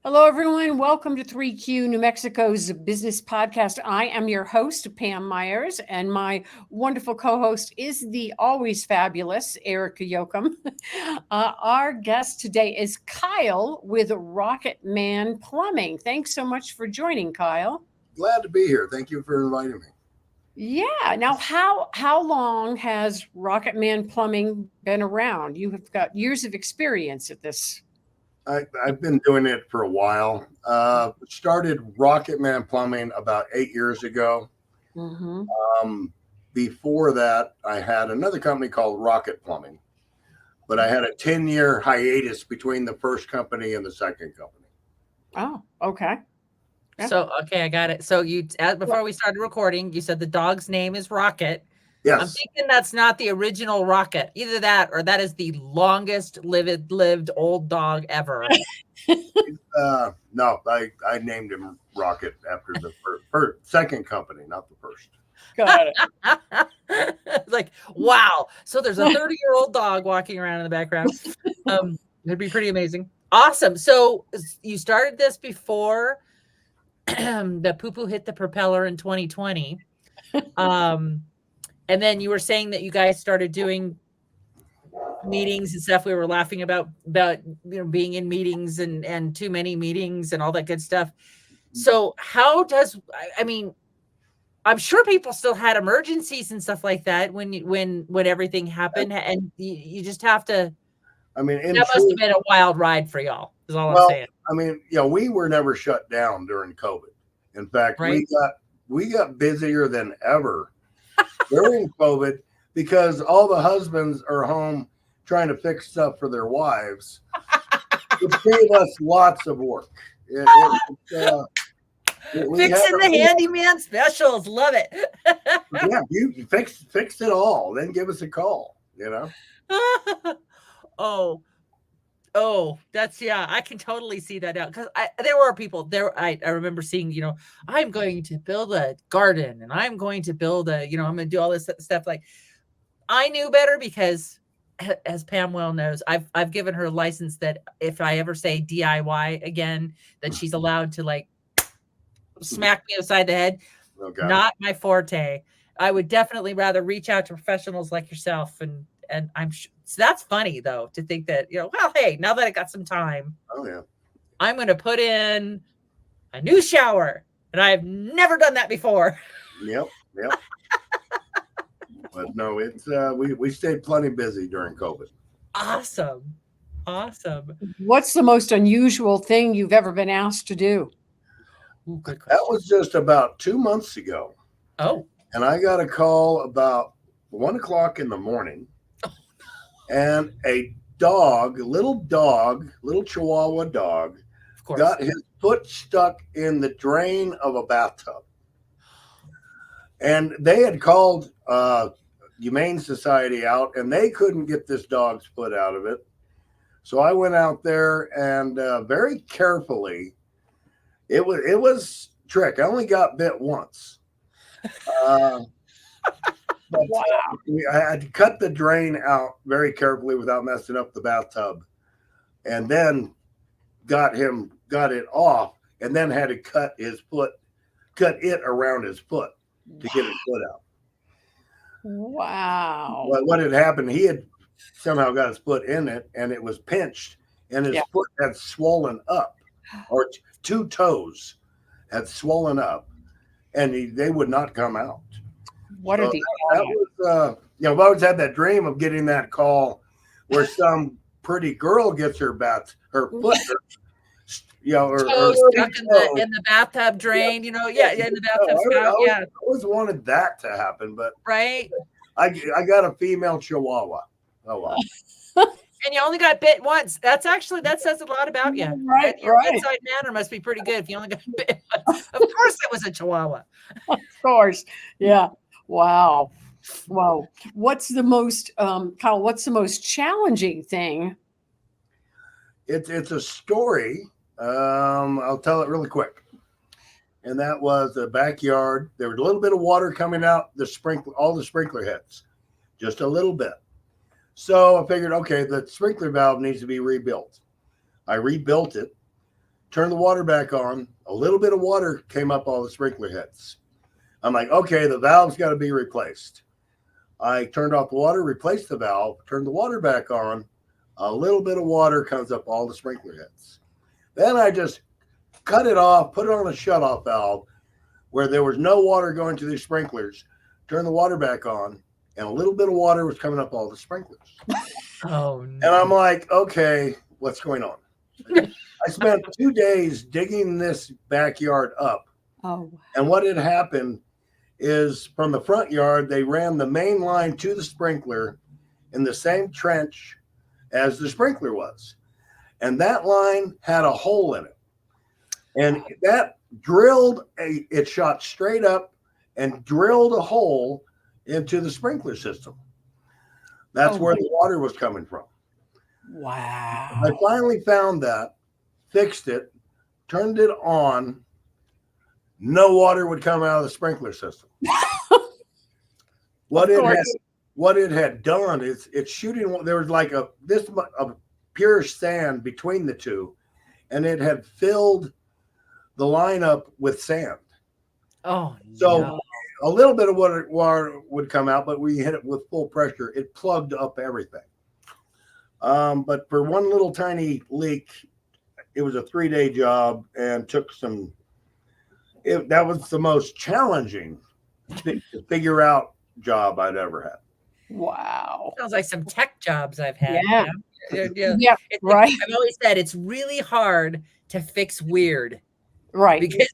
Hello, everyone. Welcome to 3Q New Mexico's business podcast. I am your host, Pam Myers, and my wonderful co host is the always fabulous Erica Yoakum. Our guest today is Kyle with Rocket Man Plumbing. Thanks so much for joining, Kyle. Glad to be here. Thank you for inviting me. Yeah. Now, how long has Rocket Man Plumbing been around? You have got years of experience at this. I've been doing it for a while. Started Rocket Man Plumbing about 8 years ago. Mm-hmm. Um, Before that, I had another company called Rocket Plumbing, but I had a 10-year hiatus between the first company and the second company. Oh, okay. Yeah. So, okay, I got it. So before we started recording, you said the dog's name is Rocket. I'm Yes. thinking that's not the original Rocket. Either that or that is the longest lived old dog ever. No, I named him Rocket after the second company, not the first. Got it. It's like, wow. So there's a 30-year-old dog walking around in the background. It'd be pretty amazing. Awesome. So you started this before the poo-poo hit the propeller in 2020. And then you were saying that you guys started doing meetings and stuff. We were laughing about being in meetings and too many meetings and all that good stuff. So how does I mean, I'm sure people still had emergencies and stuff like that when everything happened, and you just have to. I mean, that must have been a wild ride for y'all. Is all I'm saying. I mean, we were never shut down during COVID. In fact, Right. we got busier than ever during COVID because all the husbands are home trying to fix stuff for their wives. It gave us lots of work. We Fixing the handyman specials, love it. Yeah, you fix it all, then give us a call. Oh, that's I can totally see that now because there were people there. I remember seeing, I'm going to build a garden and I'm going to build I'm going to do all this stuff. Like I knew better because, as Pam well knows, I've given her a license that if I ever say DIY again, that she's allowed to like smack me upside the head. Okay. Not my forte. I would definitely rather reach out to professionals like yourself and I'm sure. So that's funny though to think that well, hey, now that I got some time, I'm going to put in a new shower, and I've never done that before. Yep. But no, it's we stayed plenty busy during COVID. Awesome. What's the most unusual thing you've ever been asked to do? Ooh, good question. That was just about 2 months ago. Oh. And I got a call about 1:00 in the morning. And a little Chihuahua dog, got his foot stuck in the drain of a bathtub. And they had called Humane Society out, and they couldn't get this dog's foot out of it. So I went out there and very carefully, it was trick. I only got bit once. But, I had to cut the drain out very carefully without messing up the bathtub, and then got it off, and then had to cut it around his foot to get his foot out. Wow. But what had happened, he had somehow got his foot in it, and it was pinched, and his foot had swollen up, or two toes had swollen up, and they would not come out. What are So these? that was, I've always had that dream of getting that call where some pretty girl gets her foot, or stuck in the bathtub drain, in the bathtub spout. I always wanted that to happen, but right. I got a female Chihuahua. Oh well. And you only got bit once. That says a lot about you. Right. Your bedside manner must be pretty good if you only got bit once. Of course it was a Chihuahua. Of course. Yeah. Wow. What's the most, Kyle, what's the most challenging thing? It's a story. I'll tell it really quick. And that was the backyard. There was a little bit of water coming out all the sprinkler heads, just a little bit. So I figured, okay, the sprinkler valve needs to be rebuilt. I rebuilt it, turned the water back on. A little bit of water came up all the sprinkler heads. I'm like, okay, the valve's got to be replaced. I turned off the water, replaced the valve, turned the water back on. A little bit of water comes up all the sprinkler heads. Then I just cut it off, put it on a shutoff valve where there was no water going to the sprinklers, turned the water back on, and a little bit of water was coming up all the sprinklers. Oh, And no. I'm like, okay, what's going on? I spent 2 days digging this backyard up. Oh, And what had happened is from the front yard, they ran the main line to the sprinkler in the same trench as the sprinkler was. And that line had a hole in it. And that it shot straight up and drilled a hole into the sprinkler system. That's where the water was coming from. wow. I finally found that, fixed it, turned it on. No water would come out of the sprinkler system. What it had done is it's shooting. There was like a pure sand between the two, and it had filled the line up with sand. Oh, So no. a little bit of water would come out, but we hit it with full pressure. It plugged up everything. But for one little tiny leak, it was a 3-day job and took some. That was the most challenging to figure out job I'd ever had. Wow. Sounds like some tech jobs I've had. Yeah. Yeah. Yeah, right. I've always said it's really hard to fix weird Right. because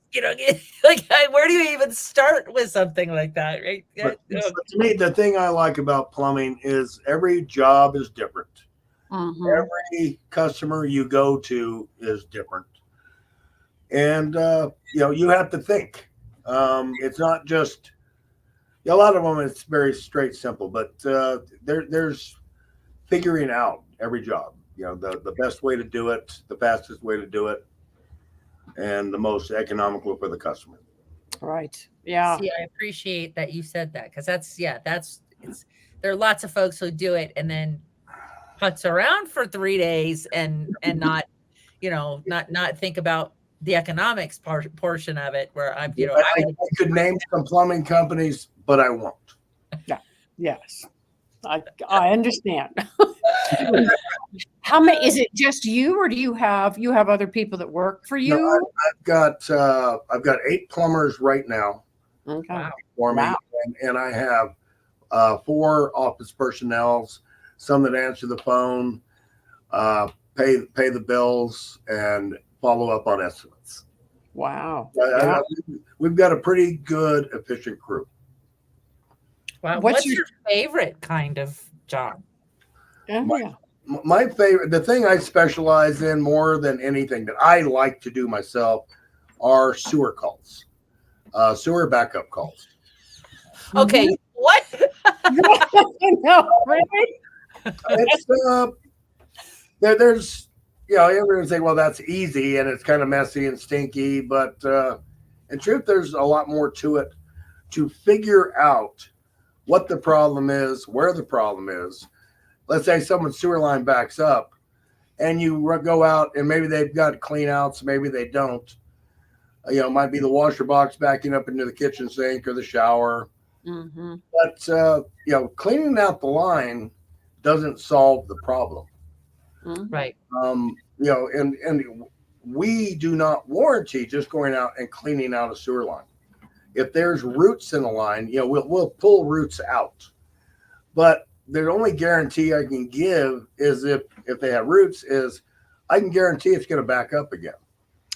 like where do you even start with something like that, right? But to me, the thing I like about plumbing is every job is different. Mhm. Every customer you go to is different, and you have to think. It's not just a lot of them. It's very straight, simple, but there's figuring out every job. The best way to do it, the fastest way to do it, and the most economical for the customer. Right. Yeah. See, I appreciate that you said that because there are lots of folks who do it and then putz around for 3 days and not think about the economics portion of it where I could name some plumbing companies, but I won't. Yes. I understand. How many is it just you or do you have other people that work for you? No, I've got 8 plumbers right now Okay. Wow. for me, Wow. and I have 4 office personnels, some that answer the phone, pay the bills, and follow up on estimates. Wow. Yeah. We've got a pretty good, efficient crew. Wow. What's What's your- your favorite kind of job? Yeah. My favorite, the thing I specialize in more than anything that I like to do myself are sewer calls, sewer backup calls. Okay. What? No, really? It's there's everyone say, well, that's easy and it's kind of messy and stinky, but in truth, there's a lot more to it to figure out what the problem is, where the problem is. Let's say someone's sewer line backs up and you go out and maybe they've got clean outs, maybe they don't. It might be the washer box backing up into the kitchen sink or the shower. Mm-hmm. But, cleaning out the line doesn't solve the problem. Mm-hmm. Right. And we do not warranty just going out and cleaning out a sewer line. If there's roots in the line, we'll pull roots out. But the only guarantee I can give is if they have roots is I can guarantee it's going to back up again.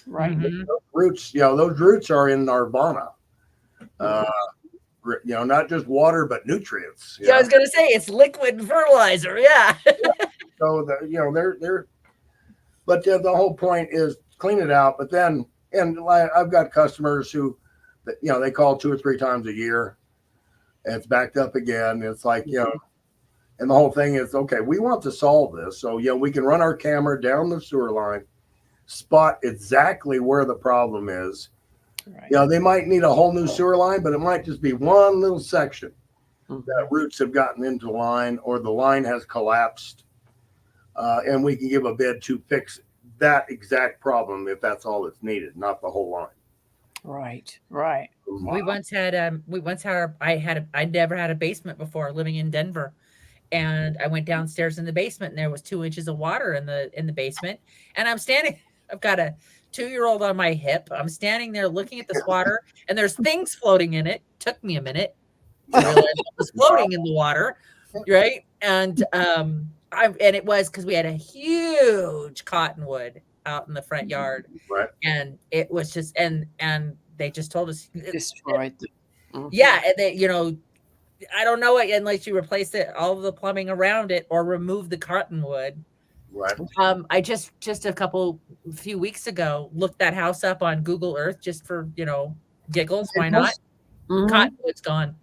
Right. Mhm. Roots, those roots are in nirvana. Not just water, but nutrients. Yeah, I was gonna say it's liquid fertilizer. Yeah. So they're but the whole point is clean it out. But then, and I've got customers who, they call 2 or 3 times a year, and it's backed up again. It's like and the whole thing is okay. We want to solve this, so we can run our camera down the sewer line, spot exactly where the problem is. Right. They might need a whole new sewer line, but it might just be one little section that roots have gotten into the line or the line has collapsed. And we can give a bid to fix that exact problem if that's all that's needed, not the whole line. Right. Right. We once had I never had a basement before living in Denver. And I went downstairs in the basement and there was 2 inches of water in the basement. And I've got a 2-year-old on my hip. I'm standing there looking at this water and there's things floating in it. Took me a minute to realize what was floating in the water. Right. And it was because we had a huge cottonwood out in the front yard. Right. And it was just and they just told us Destroyed. yeah, and they, I don't know it unless you replace it, all of the plumbing around it, or remove the cottonwood. Right. I just a few weeks ago looked that house up on Google Earth just for giggles. Why not? Cottonwood's gone.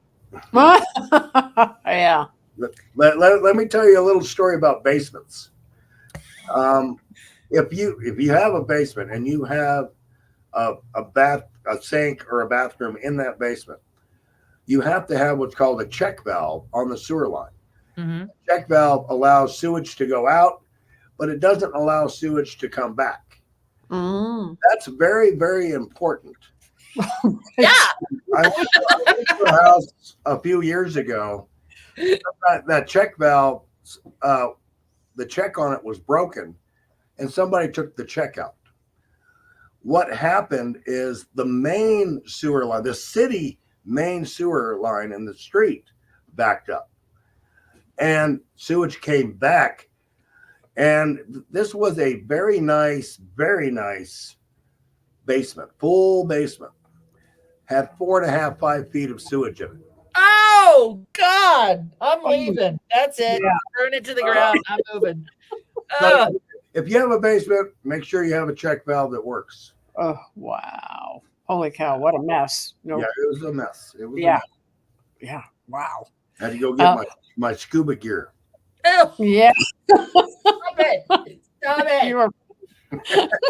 Yeah. Let me tell you a little story about basements. If you have a basement and you have a sink or a bathroom in that basement, you have to have what's called a check valve on the sewer line. Mm-hmm. Check valve allows sewage to go out, but it doesn't allow sewage to come back. That's very, very important. Yeah. I went to a house a few years ago. That check valve, the check on it was broken, and somebody took the check out. What happened is the main sewer line, the city main sewer line in the street, backed up, and sewage came back. And this was a very nice basement, full basement, had 4.5, 5 feet of sewage in it. Oh God, I'm leaving. That's it. Yeah. Turn it to the ground. I'm moving. So if you have a basement, make sure you have a check valve that works. Oh, wow. Holy cow. What a mess. No. Yeah, it was a mess. It was Yeah. a mess. Yeah. Wow. I had to go get my scuba gear. Oh, Yeah. stop it. Stop it. You are.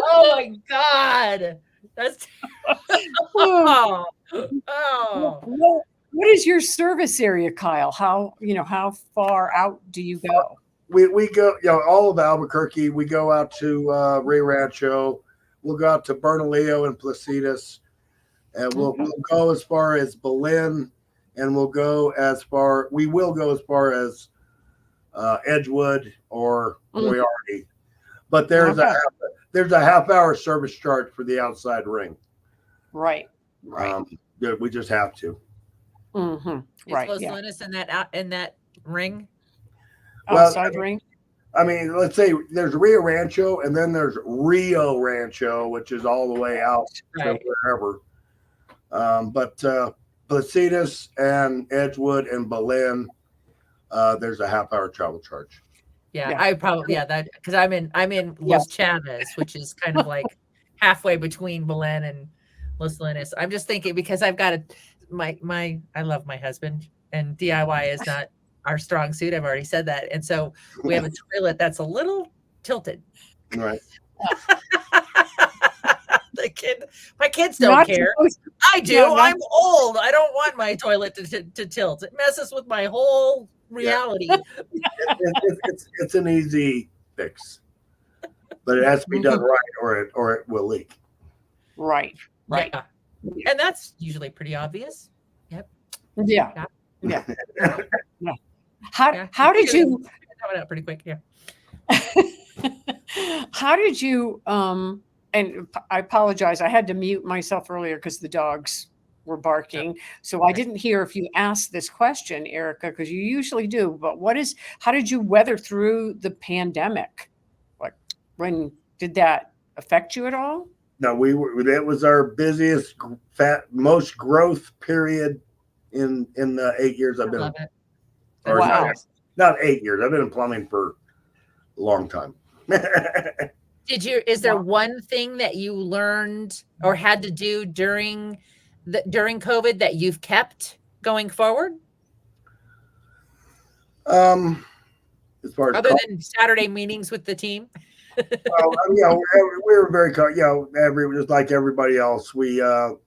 Oh my God. That's oh. What is your service area, Kyle? How far out do you go? We go, all of Albuquerque. We go out to Ray Rancho. We'll go out to Bernalillo and Placitas, and we'll go as far as Belen, and we will go as far as Edgewood or Moriarty. But there's a half-hour service charge for the outside ring. Right. We just have to. Mm-hmm. Right. Is Los Lunas in that ring? Outside ring. I mean, let's say there's Rio Rancho, and then there's Rio Rancho, which is all the way out to wherever. But Placitas and Edgewood and Belen, there's a half-hour travel charge. Yeah, I probably that because I'm in Los Chavez, which is kind of like halfway between Belen and Los Lunas. I'm just thinking because I've got I love my husband, and DIY is not our strong suit. I've already said that, and so we have a toilet that's a little tilted. Right. My kids don't care. I do. No, I'm old. I don't want my toilet to tilt. It messes with my whole reality. It's an easy fix, but it has to be done right, or it will leak. Right. Yeah. And that's usually pretty obvious. Yep. Yeah. How did you coming out pretty quick? Yeah. How did you and I apologize, I had to mute myself earlier because the dogs were barking. So I didn't hear if you asked this question, Erica, because you usually do. But how did you weather through the pandemic? Like, when did that affect you at all? No, that was our busiest, most growth period in the 8 years I've been. Love it. Or Wow. not 8 years. I've been in plumbing for a long time. Is there one thing that you learned or had to do during COVID that you've kept going forward? As far as other than Saturday meetings with the team? we were very, just like everybody else. We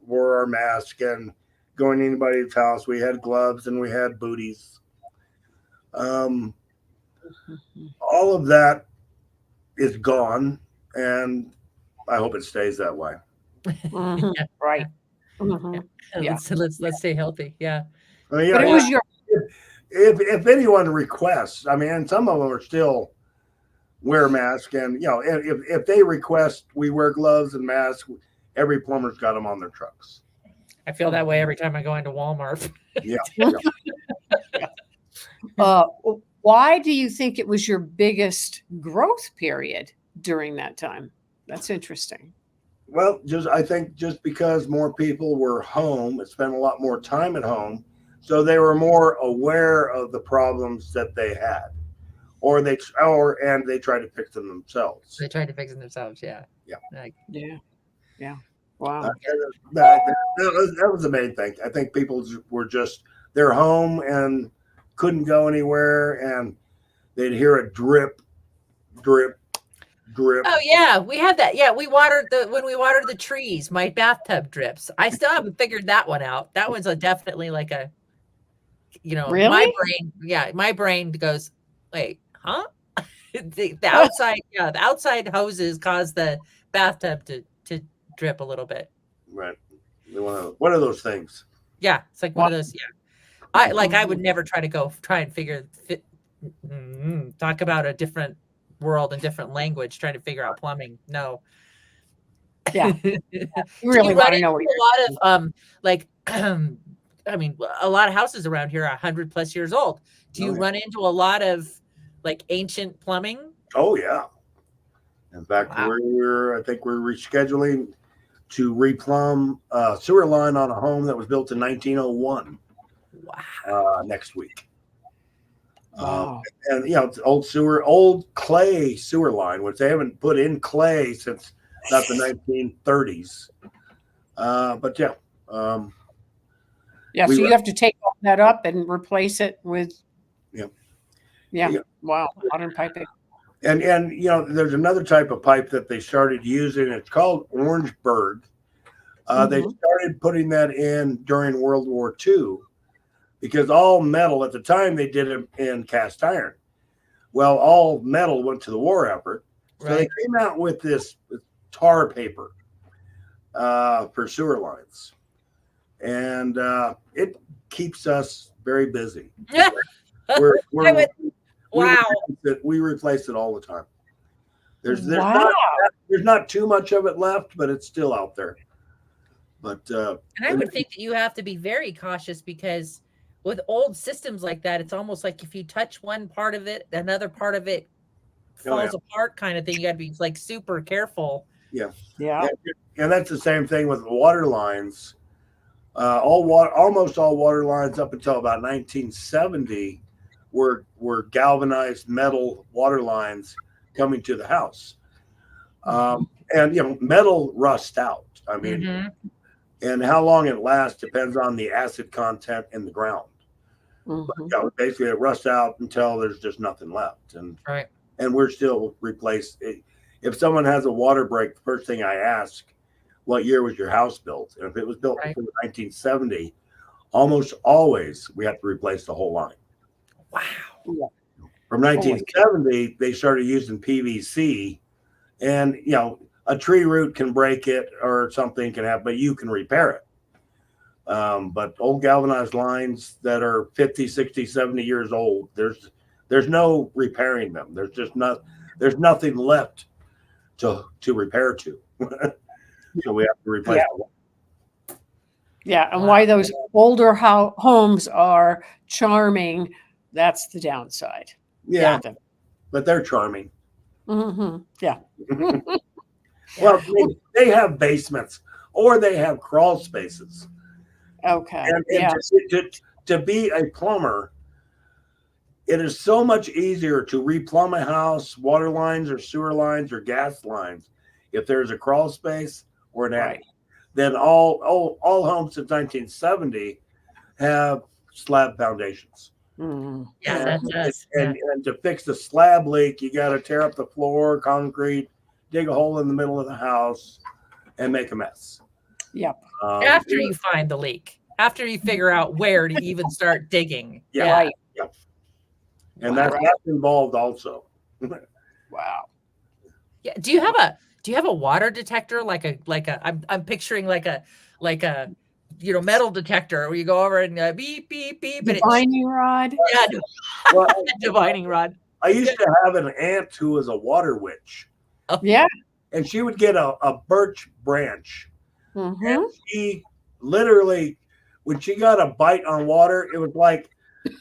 wore our mask and going to anybody's house. We had gloves and we had booties. All of that is gone, and I hope it stays that way. Mhm. Yeah. Right. Mhm. Yeah. Let's stay healthy. Yeah. I mean, But it was your if anyone requests, I mean, and some of them are still wear masks, and if they request we wear gloves and masks, every plumber's got them on their trucks. I feel that way every time I go into Walmart. Yeah. uh why do you think it was your biggest growth period during that time? That's interesting. Well, I think just because more people were home and spent a lot more time at home, so they were more aware of the problems that they had, or they tried to fix them themselves. They tried to fix it themselves. Yeah. Yeah. Like, Yeah. Wow. That was the main thing. I think people were just they're home and couldn't go anywhere, and they'd hear a drip, drip, drip. oh yeah, we had that. Yeah, when we watered the trees, my bathtub drips. I still haven't figured that one out. That one's definitely like a, Really? my brain goes, wait, huh? the outside, the outside hoses cause the bathtub to drip a little bit. Right. One of those things. Yeah, it's like one of those. Yeah, I would never try and talk about a different world and different language, trying to figure out plumbing. No. Yeah. You Really want to know what a lot of like I mean, a lot of houses around here are 100+ years old. Do you run into a lot of like ancient plumbing? Oh yeah. In fact, Wow. I think we're rescheduling to replumb a sewer line on a home that was built in 1901 next week. Wow. And it's old clay sewer line, which they haven't put in clay since about the 1930s. But yeah. Yeah, so you have to take all that up and replace it with Yeah. Wow, modern piping. And there's another type of pipe that they started using. It's called Orangeburg. They started putting that in during World War II because all metal at the time they did it in cast iron. Well, all metal went to the war effort, so they came out with this tar paper for sewer lines, and it keeps us very busy. We replace it all the time. There's not too much of it left, but it's still out there. But and I would think that you have to be very cautious because with old systems like that, it's almost like if you touch one part of it, another part of it falls apart, kind of thing. You got to be like super careful. Yeah. And that's the same thing with water lines. Almost all water lines up until about 1970 were galvanized metal water lines coming to the house. And metal rusts out. I mean, and how long it lasts depends on the acid content in the ground. But basically, it rusts out until there's just nothing left. And we're still replacing. If someone has a water break, the first thing I ask, what year was your house built? And if it was built before 1970, almost always we have to replace the whole line. Wow. From 1970, they started using PVC, and a tree root can break it or something can happen, but you can repair it. But old galvanized lines that are 50, 60, 70 years old, there's no repairing them. There's nothing left to repair to. So we have to replace them. Yeah, and why those older homes are charming, that's the downside. Yeah, but they're charming. Yeah. Well, they have basements or they have crawl spaces. Okay. And to be a plumber, it is so much easier to replumb a house, water lines or sewer lines or gas lines, if there's a crawl space or an attic. Then all homes since 1970 have slab foundations. Yeah, and, that does. And to fix the slab leak, you got to tear up the floor, concrete, dig a hole in the middle of the house, and make a mess. Yep. After you find the leak, after you figure out where to even start digging. Yeah. And that's involved also. Wow. Yeah. Do you have Do you have a water detector I'm picturing like a metal detector where you go over and beep beep beep and Divining rod. yeah, Well, divining rod. I used to have an aunt who was a water witch, Yeah. and she would get a birch branch, Mm-hmm. and she literally, when she got a bite on water, it was like a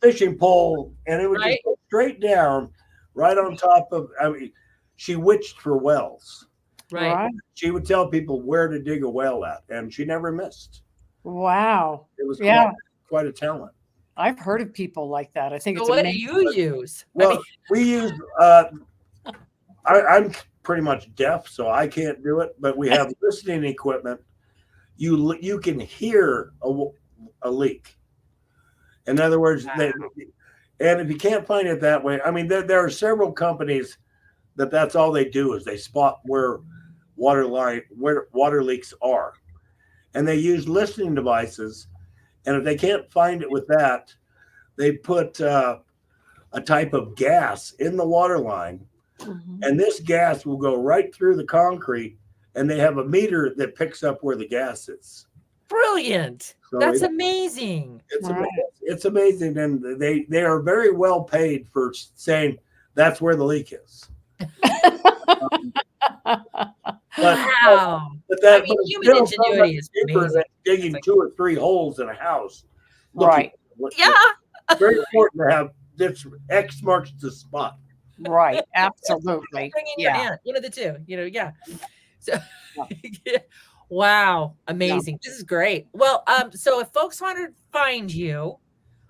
fishing pole, and it would Right. just go straight down, right on top of. I mean, she witched for wells. Right. She would tell people where to dig a well at, and she never missed. Wow. It was Yeah. quite a talent. I've heard of people like that. I think So it's what do amazing. you use? Well, we use. I'm pretty much deaf, so I can't do it. But we have listening equipment. You can hear a leak. In other words, and if you can't find it that way, I mean, there are several companies that's all they do is they spot where water leaks are, and they use listening devices. And if they can't find it with that, they put a type of gas in the water line, and this gas will go right through the concrete, and they have a meter that picks up where the gas is. Brilliant. So That's amazing. It's amazing, and they are very well paid for saying that's where the leak is. Wow. But human ingenuity is amazing. Digging 2 or 3 holes in a house. Right. Yeah. It's very important to have this X marks the spot. Right. Absolutely. Bringing your aunt, one of the two. Yeah. So, wow, amazing. This is great. Well, so if folks want to find you,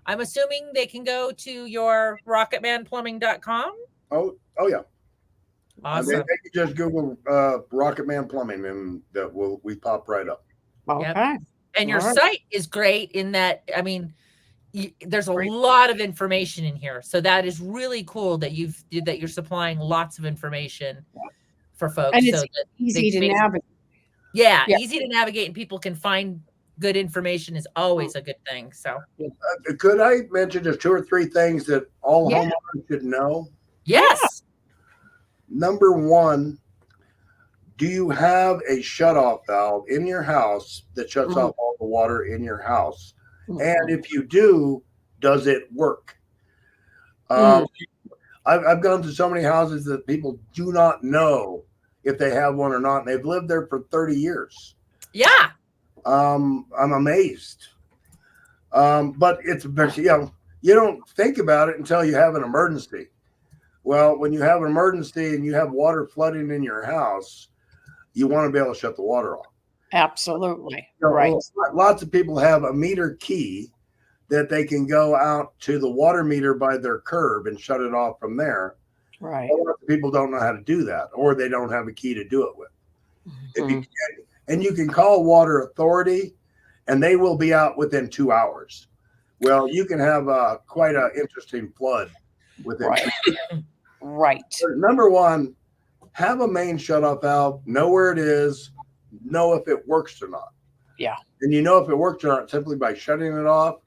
I'm assuming they can go to your rocketmanplumbing.com. Oh yeah. Awesome. They can just Google Rocketman Plumbing, and we pop right up. Okay. Yep. And your site is great in that, I mean, there's a lot of information in here. So that is really cool that you're supplying lots of information for folks. And it's so that easy to navigate. Yeah, easy to navigate, and people can find good information is always a good thing. So could I mention just 2 or 3 things that all homeowners should know? Yes. Number 1, do you have a shutoff valve in your house that shuts off all the water in your house? And if you do, does it work? I've gone to so many houses that people do not know if they have one or not, and they've lived there for 30 years. Yeah. I'm amazed. But it's, you don't think about it until you have an emergency. Well, when you have an emergency and you have water flooding in your house, you want to be able to shut the water off. Absolutely. Right. Lots of people have a meter key that they can go out to the water meter by their curb and shut it off from there. Right. A lot of people don't know how to do that, or they don't have a key to do it with. If you can, and you can call Water Authority, and they will be out within 2 hours. Well, you can have quite an interesting flood within. Right. Number 1, have a main shutoff valve, know where it is, know if it works or not. Yeah. And you know if it works or not simply by shutting it off,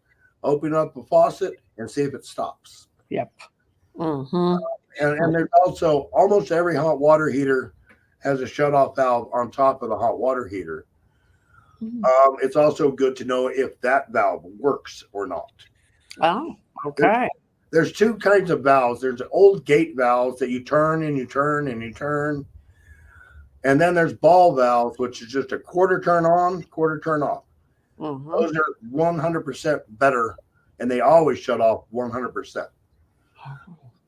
open up a faucet, and see if it stops. Yep. And there's also almost every hot water heater has a shutoff valve on top of the hot water heater. It's also good to know if that valve works or not. Oh, okay. There's 2 kinds of valves. There's old gate valves that you turn and you turn and you turn. And then there's ball valves, which is just a quarter turn on, quarter turn off. Those are 100% better, and they always shut off 100%.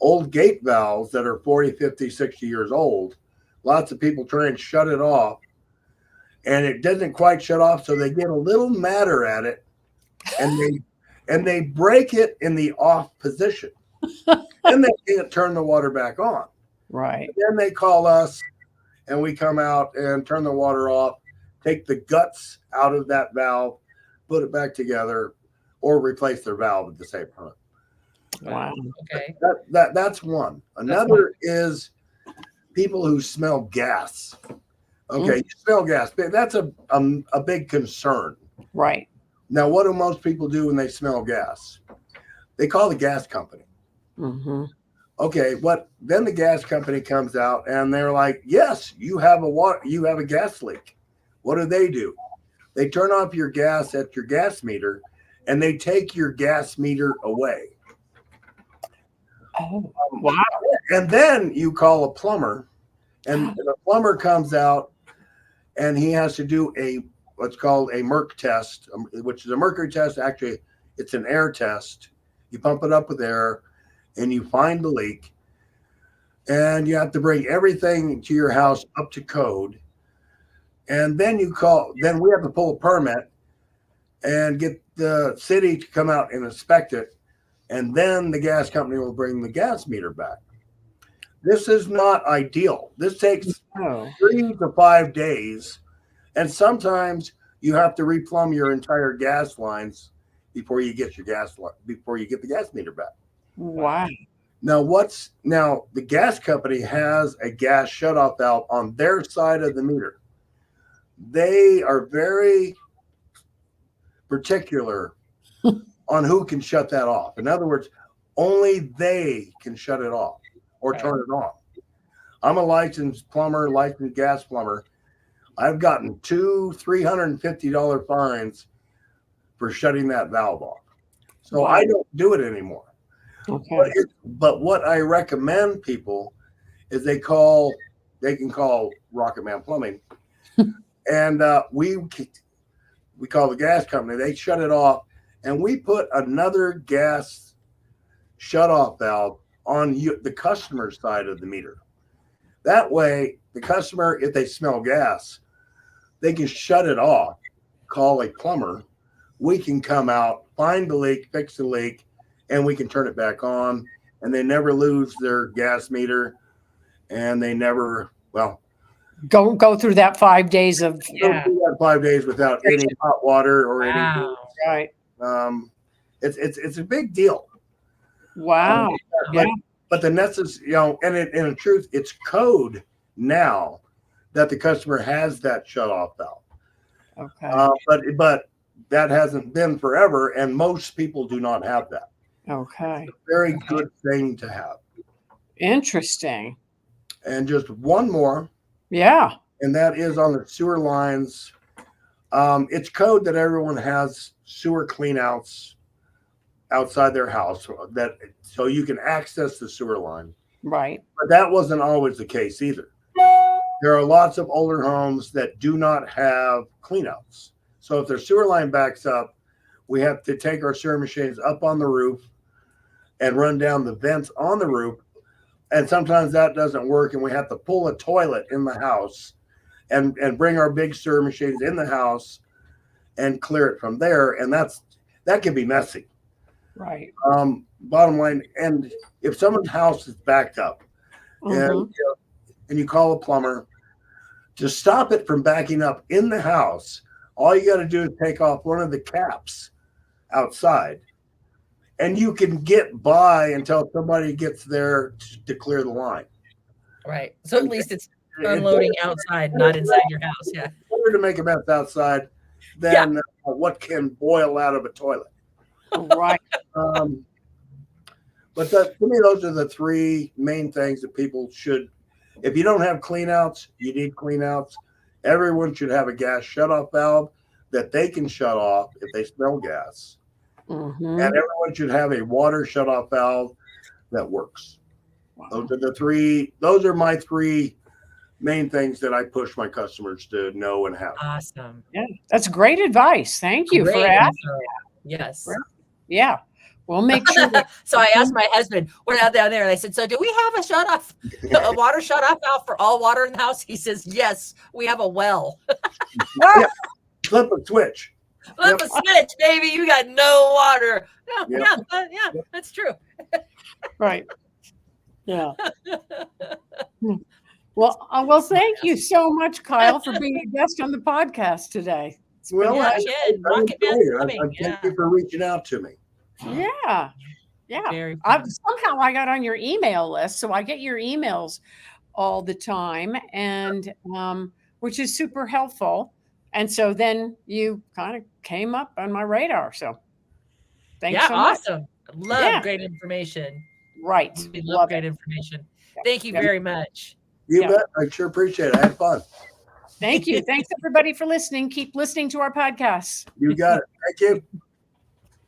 Old gate valves that are 40, 50, 60 years old, lots of people try and shut it off, and it doesn't quite shut off, so they get a little madder at it, and they break it in the off position. Then they can't turn the water back on. Right. Then they call us, and we come out and turn the water off, take the guts out of that valve, put it back together, or replace their valve at the same time. Wow. Okay. That's one. Another is people who smell gas. Okay, you smell gas. That's a big concern. Right. Now, what do most people do when they smell gas? They call the gas company. Okay, then the gas company comes out and they're like, yes, you have a gas leak. What do? They turn off your gas at your gas meter and they take your gas meter away. Oh, wow. And then you call a plumber, and the plumber comes out and he has to do what's called a MERC test, which is a mercury test. Actually, it's an air test. You pump it up with air and you find the leak. And you have to bring everything to your house up to code. And then then we have to pull a permit and get the city to come out and inspect it. And then the gas company will bring the gas meter back. This is not ideal. This takes 3 to 5 days. And sometimes you have to replumb your entire gas lines before you get the gas meter back. Wow. Now the gas company has a gas shutoff valve on their side of the meter. They are very particular on who can shut that off. In other words, only they can shut it off or turn it on. I'm a licensed plumber, licensed gas plumber. I've gotten $350 fines for shutting that valve off. So I don't do it anymore. Okay. But what I recommend people is they can call Rocket Man Plumbing, and we call the gas company. They shut it off, and we put another gas shutoff valve on the customer's side of the meter. That way, the customer, if they smell gas, they can shut it off, call a plumber. We can come out, find the leak, fix the leak, and we can turn it back on. And they never lose their gas meter, and they never, go through that 5 days of go through that 5 days without any hot water or anything. Right. It's a big deal. Wow. But the necessary, and in truth, it's code now that the customer has that shutoff valve. Okay. But that hasn't been forever, and most people do not have that. Okay. It's a very good thing to have. Interesting. And just one more. Yeah. And that is on the sewer lines. It's code that everyone has sewer cleanouts outside their house so you can access the sewer line. Right. But that wasn't always the case either. There are lots of older homes that do not have cleanouts. So if their sewer line backs up, we have to take our sewer machines up on the roof and run down the vents on the roof. And sometimes that doesn't work, and we have to pull a toilet in the house and bring our big sewer machines in the house and clear it from there. And that can be messy. Right. Bottom line, and if someone's house is backed up, and you call a plumber to stop it from backing up in the house, all you got to do is take off one of the caps outside, and you can get by until somebody gets there to clear the line. Right. So at least it's unloading outside, not inside your house. Yeah. Better to make a mess outside than what can boil out of a toilet. Right. But to me, those are the three main things that people should. If you don't have cleanouts, you need cleanouts. Everyone should have a gas shutoff valve that they can shut off if they smell gas. Mm-hmm. And everyone should have a water shutoff valve that works. Wow. Those are my three main things that I push my customers to know and have. Awesome. Yeah, that's great advice. Thank you for asking. Yes. Yeah. We'll make sure. So I asked my husband, we're out down there, and I said, so do we have a water shutoff valve for all water in the house? He says, yes, we have a well. Flip a switch. Flip a switch, baby. You got no water. Yeah, that's true. Right. Yeah. Well, thank you so much, Kyle, for being a guest on the podcast today. Well, Rocket Man Plumbing. Thank you for reaching out to me. Yeah. Somehow I got on your email list, so I get your emails all the time, and which is super helpful. And so then you kind of came up on my radar. So thanks so much. Awesome. Love great information. Right. We love great information. Thank you very much. You Yeah. bet. I sure appreciate it. I had fun. Thank you. Thanks everybody for listening. Keep listening to our podcasts. You got it. Thank you.